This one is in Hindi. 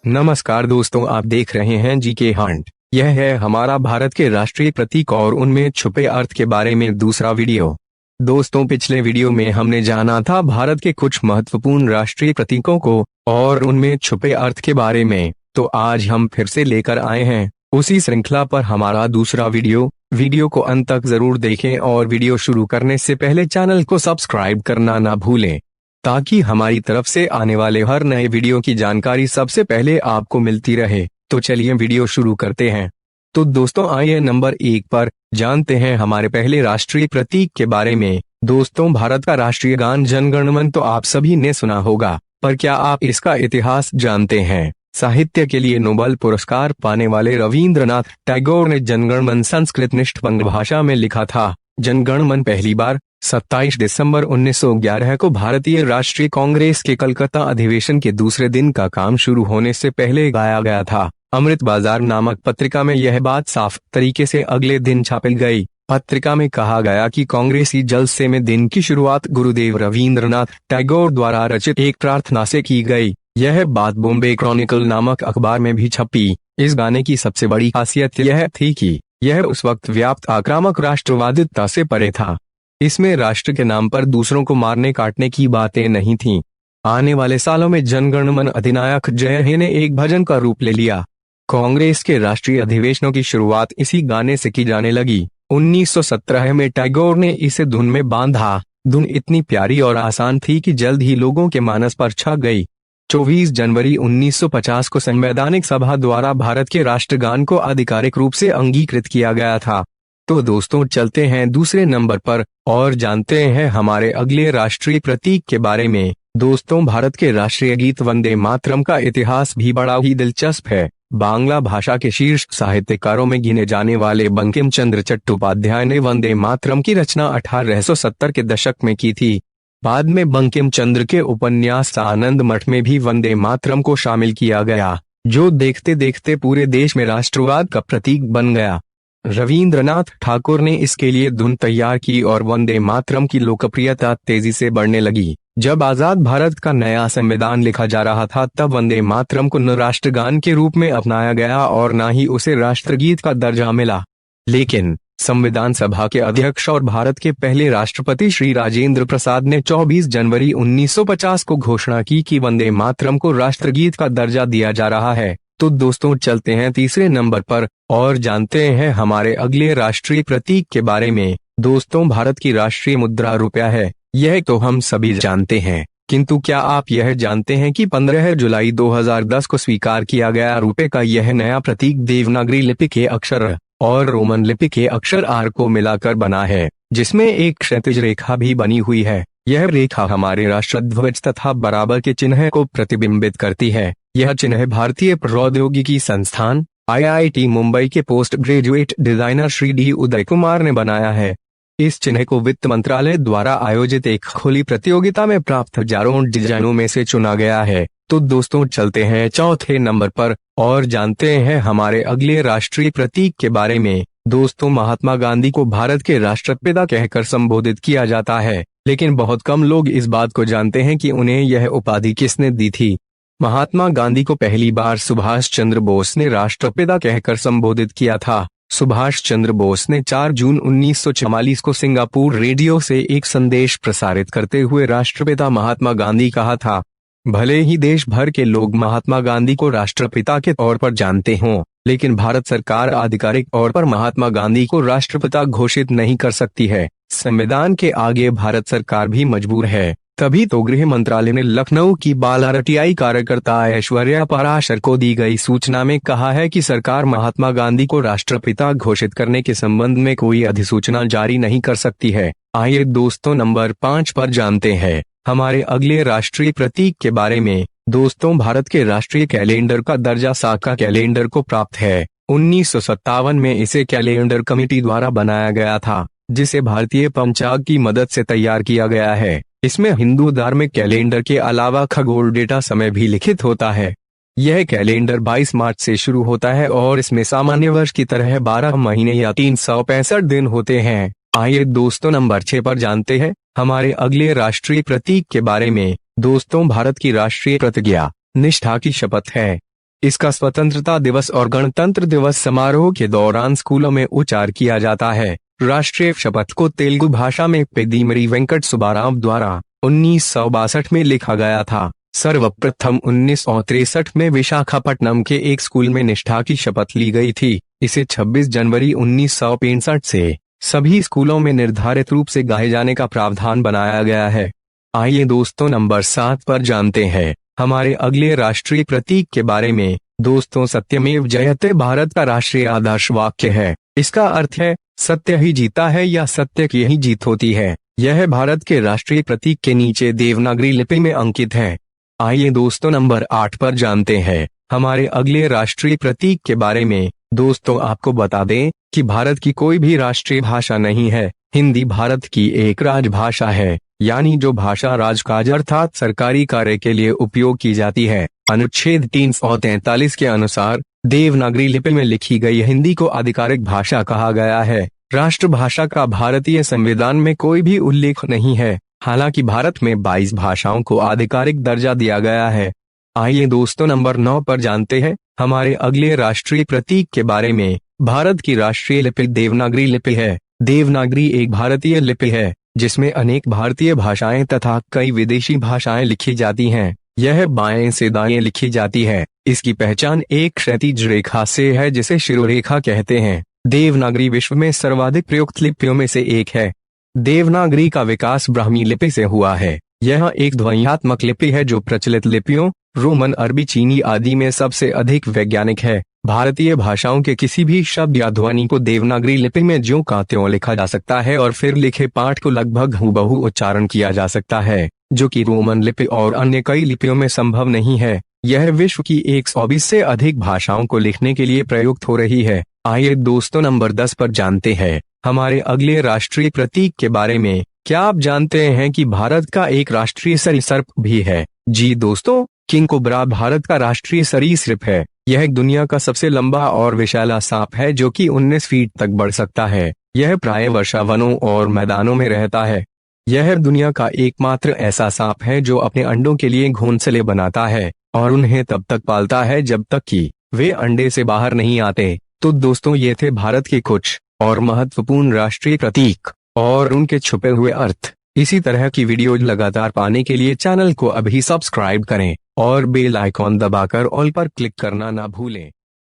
नमस्कार दोस्तों, आप देख रहे हैं जीके हंट। यह है हमारा भारत के राष्ट्रीय प्रतीक और उनमें छुपे अर्थ के बारे में दूसरा वीडियो। दोस्तों, पिछले वीडियो में हमने जाना था भारत के कुछ महत्वपूर्ण राष्ट्रीय प्रतीकों को और उनमें छुपे अर्थ के बारे में। तो आज हम फिर से लेकर आए हैं उसी श्रृंखला पर हमारा दूसरा वीडियो को अंत तक जरूर देखें और वीडियो शुरू करने से पहले चैनल को सब्सक्राइब करना ना भूलें, ताकि हमारी तरफ से आने वाले हर नए वीडियो की जानकारी सबसे पहले आपको मिलती रहे। तो चलिए वीडियो शुरू करते हैं। तो दोस्तों, आइए नंबर 1 पर जानते हैं हमारे पहले राष्ट्रीय प्रतीक के बारे में। दोस्तों, भारत का राष्ट्रीय गान जन गण मन तो आप सभी ने सुना होगा, पर क्या आप इसका इतिहास जानते हैं? साहित्य के लिए नोबेल पुरस्कार पाने वाले रविंद्रनाथ टैगोर ने जनगण मन संस्कृतनिष्ठ बंग भाषा में लिखा था। जनगण मन पहली बार 27 दिसंबर 1911 को भारतीय राष्ट्रीय कांग्रेस के कलकत्ता अधिवेशन के दूसरे दिन का काम शुरू होने से पहले गाया गया था। अमृत बाजार नामक पत्रिका में यह बात साफ तरीके से अगले दिन छापी गई। पत्रिका में कहा गया कि कांग्रेसी जलसे में दिन की शुरुआत गुरुदेव रविंद्रनाथ टैगोर द्वारा रचित एक प्रार्थना से की गई। यह बात बॉम्बे क्रॉनिकल नामक अखबार में भी छपी। इस गाने की सबसे बड़ी खासियत यह थी कि यह उस वक्त व्याप्त आक्रामक राष्ट्रवादिता से परे था। इसमें राष्ट्र के नाम पर दूसरों को मारने काटने की बातें नहीं थीं। आने वाले सालों में जनगण मन अधिनायक जय हे ने एक भजन का रूप ले लिया। कांग्रेस के राष्ट्रीय अधिवेशनों की शुरुआत इसी गाने से की जाने लगी। 1917 में टैगोर ने इसे धुन में बांधा। धुन इतनी प्यारी और आसान थी कि जल्द ही लोगों के मानस पर छा गई। 24 जनवरी 1950 को संवैधानिक सभा द्वारा भारत के राष्ट्रगान को आधिकारिक रूप से अंगीकृत किया गया था। तो दोस्तों, चलते हैं दूसरे नंबर पर और जानते हैं हमारे अगले राष्ट्रीय प्रतीक के बारे में। दोस्तों, भारत के राष्ट्रीय गीत वंदे मातरम का इतिहास भी बड़ा ही दिलचस्प है। बांग्ला भाषा के शीर्ष साहित्यकारों में गिने जाने वाले बंकिम चंद्र चट्टोपाध्याय ने वंदे मातरम की रचना 1870 के दशक में की थी। बाद में बंकिम चंद्र के उपन्यास आनंद मठ में भी वंदे मातरम को शामिल किया गया, जो देखते देखते पूरे देश में राष्ट्रवाद का प्रतीक बन गया। रविंद्रनाथ ठाकुर ने इसके लिए धुन तैयार की और वंदे मातरम की लोकप्रियता तेजी से बढ़ने लगी। जब आजाद भारत का नया संविधान लिखा जा रहा था, तब वंदे मातरम को न राष्ट्रगान के रूप में अपनाया गया और न ही उसे राष्ट्रगीत का दर्जा मिला। लेकिन संविधान सभा के अध्यक्ष और भारत के पहले राष्ट्रपति श्री राजेंद्र प्रसाद ने 24 जनवरी 1950 को घोषणा की कि वंदे मातरम को राष्ट्रगीत का दर्जा दिया जा रहा है। तो दोस्तों, चलते हैं तीसरे नंबर पर और जानते हैं हमारे अगले राष्ट्रीय प्रतीक के बारे में। दोस्तों, भारत की राष्ट्रीय मुद्रा रुपया है। यह तो हम सभी जानते हैं, किंतु क्या आप यह जानते हैं कि 15 जुलाई 2010 को स्वीकार किया गया रुपये का यह नया प्रतीक देवनागरी लिपि के अक्षर और रोमन लिपि के अक्षर आर को मिलाकर बना है, जिसमें एक क्षैतिज रेखा भी बनी हुई है। यह रेखा हमारे राष्ट्रध्वज तथा बराबर के चिन्ह को प्रतिबिंबित करती है। यह चिन्ह भारतीय प्रौद्योगिकी संस्थान IIT मुंबई के post graduate designer Shri D Uday Kumar ने बनाया है। इस चिन्ह को वित्त मंत्रालय द्वारा आयोजित एक खुली प्रतियोगिता में प्राप्त हजारों डिजाइनों में से चुना गया है। तो दोस्तों, चलते हैं चौथे नंबर पर और जानते हैं हमारे अगले राष्ट्रीय प्रतीक के बारे में। दोस्तों, महात्मा गांधी को भारत के राष्ट्रपिता कहकर संबोधित किया जाता है, लेकिन बहुत कम लोग इस बात को जानते हैं कि उन्हें यह उपाधि किसने दी थी। महात्मा गांधी को पहली बार सुभाष चंद्र बोस ने राष्ट्रपिता कहकर संबोधित किया था। सुभाष चंद्र बोस ने 4 जून 1944 को सिंगापुर रेडियो से एक संदेश प्रसारित करते हुए राष्ट्रपिता महात्मा गांधी कहा था। भले ही देश भर के लोग महात्मा गांधी को राष्ट्रपिता के तौर पर जानते हों, लेकिन भारत सरकार आधिकारिक तौर पर महात्मा गांधी को राष्ट्रपिता घोषित नहीं कर सकती है। संविधान के आगे भारत सरकार भी मजबूर है। तभी तो गृह मंत्रालय ने लखनऊ की बाल आरटीआई कार्यकर्ता ऐश्वर्या पराशर को दी गई सूचना में कहा है कि सरकार महात्मा गांधी को राष्ट्रपिता घोषित करने के संबंध में कोई अधिसूचना जारी नहीं कर सकती है। आइए दोस्तों, नंबर 5 पर जानते हैं हमारे अगले राष्ट्रीय प्रतीक के बारे में। दोस्तों, भारत के राष्ट्रीय कैलेंडर का दर्जा साका कैलेंडर को प्राप्त है। 1957 में इसे कैलेंडर कमेटी द्वारा बनाया गया था, जिसे भारतीय पंचांग की मदद से तैयार किया गया है। इसमें हिंदू धार्मिक कैलेंडर के अलावा खगोल डेटा समय भी लिखित होता है। यह कैलेंडर 22 मार्च से शुरू होता है और इसमें सामान्य वर्ष की तरह 12 महीने या 365 दिन होते हैं। आइए दोस्तों, नंबर 6 पर जानते हैं हमारे अगले राष्ट्रीय प्रतीक के बारे में। दोस्तों, भारत की राष्ट्रीय प्रतिज्ञा निष्ठा की शपथ है। इसका स्वतंत्रता दिवस और गणतंत्र दिवस समारोह के दौरान स्कूलों में उच्चार किया जाता है। राष्ट्रीय शपथ को तेलुगु भाषा में पेद्दिमरी वेंकट सुब्बाराव द्वारा 1962 में लिखा गया था। सर्वप्रथम 1963 में विशाखापट्टनम के एक स्कूल में निष्ठा की शपथ ली गई थी। इसे 26 जनवरी 1965 से सभी स्कूलों में निर्धारित रूप से गाए जाने का प्रावधान बनाया गया है। आइए दोस्तों नंबर 7 पर जानते हैं हमारे अगले राष्ट्रीय प्रतीक के बारे में। दोस्तों, सत्यमेव जयते भारत का राष्ट्रीय आदर्श वाक्य है। इसका अर्थ है सत्य ही जीता है या सत्य की ही जीत होती है। यह भारत के राष्ट्रीय प्रतीक के नीचे देवनागरी लिपि में अंकित है। आइए दोस्तों नंबर 8 पर जानते हैं हमारे अगले राष्ट्रीय प्रतीक के बारे में। दोस्तों, आपको बता दें कि भारत की कोई भी राष्ट्रीय भाषा नहीं है। हिंदी भारत की एक राजभाषा है, यानी जो भाषा राजकाज अर्थात सरकारी कार्य के लिए उपयोग की जाती है। अनुच्छेद 343 के अनुसार देवनागरी लिपि में लिखी गई हिंदी को आधिकारिक भाषा कहा गया है। राष्ट्रभाषा का भारतीय संविधान में कोई भी उल्लेख नहीं है। हालांकि भारत में 22 भाषाओं को आधिकारिक दर्जा दिया गया है। आइए दोस्तों नंबर 9 पर जानते हैं हमारे अगले राष्ट्रीय प्रतीक के बारे में। भारत की राष्ट्रीय लिपि देवनागरी लिपि है। देवनागरी एक भारतीय लिपि है जिसमें अनेक भारतीय भाषाएं तथा कई विदेशी भाषाएं लिखी जाती हैं। यह बाएं से दाएं लिखी जाती है। इसकी पहचान एक क्षैतिज रेखा से है जिसे शिरोरेखा कहते हैं। देवनागरी विश्व में सर्वाधिक प्रयुक्त लिपियों में से एक है। देवनागरी का विकास ब्राह्मी लिपि से हुआ है। यह एक ध्वन्यात्मक लिपि है जो प्रचलित लिपियों रोमन, अरबी, चीनी आदि में सबसे अधिक वैज्ञानिक है। भारतीय भाषाओं के किसी भी शब्द या ध्वनि को देवनागरी लिपि में ज्यों का त्यों लिखा जा सकता है और फिर लिखे पाठ को लगभग हूबहू उच्चारण किया जा सकता है, जो कि रोमन लिपि और अन्य कई लिपियों में संभव नहीं है। यह विश्व की 120 से अधिक भाषाओं को लिखने के लिए प्रयुक्त हो रही है। आइए दोस्तों नंबर 10 पर जानते हैं हमारे अगले राष्ट्रीय प्रतीक के बारे में। क्या आप जानते हैं कि भारत का एक राष्ट्रीय सरीसृप भी है? जी दोस्तों, किंग कोबरा भारत का राष्ट्रीय सरीसृप है। यह दुनिया का सबसे लंबा और विशाला सांप है जो कि 19 फीट तक बढ़ सकता है। यह प्रायः वर्षा वनों और मैदानों में रहता है। यह दुनिया का एकमात्र ऐसा सांप है जो अपने अंडों के लिए घोंसले बनाता है और उन्हें तब तक पालता है जब तक कि वे अंडे से बाहर नहीं आते। तो दोस्तों, ये थे भारत के कुछ और महत्वपूर्ण राष्ट्रीय प्रतीक और उनके छुपे हुए अर्थ। इसी तरह की वीडियो लगातार पाने के लिए चैनल को अभी सब्सक्राइब करें और बेल आइकॉन दबाकर ऑल पर क्लिक करना ना भूलें।